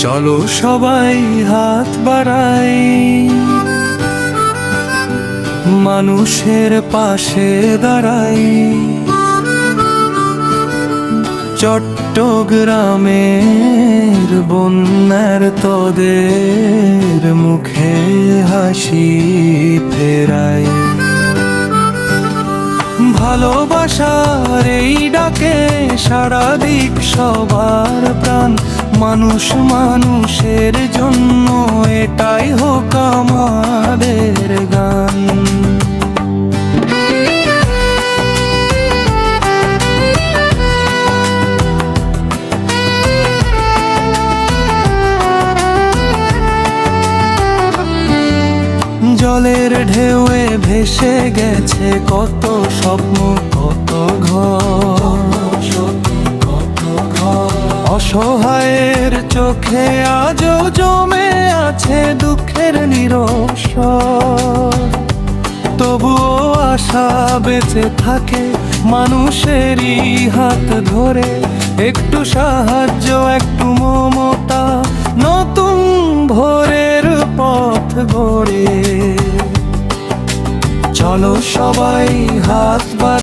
চলো সবাই হাত বাড়াই, মানুষের পাশে দাঁড়াই। চট্টগ্রামের বন্যার তোদের মুখে হাসি ফেরাই। ভালোবাসার এই ডাকে সারা দিক সবার প্রাণ, মানুষ মানুষের জন্য এটাই হোক আমাদের গান। জলের ঢেউয়ে ভেসে গেছে কত স্বপ্ন, কত ঘর। অসহায়ের চোখে আজও জমে আছে দুঃখের নিরসর। তবুও আশা বেঁচে থাকে মানুষেরই হাত ধরে। একটু সাহায্য, একটু মমতা, নতুন ভোরের পথ গড়ে। চলো সবাই হাত বাড়াই।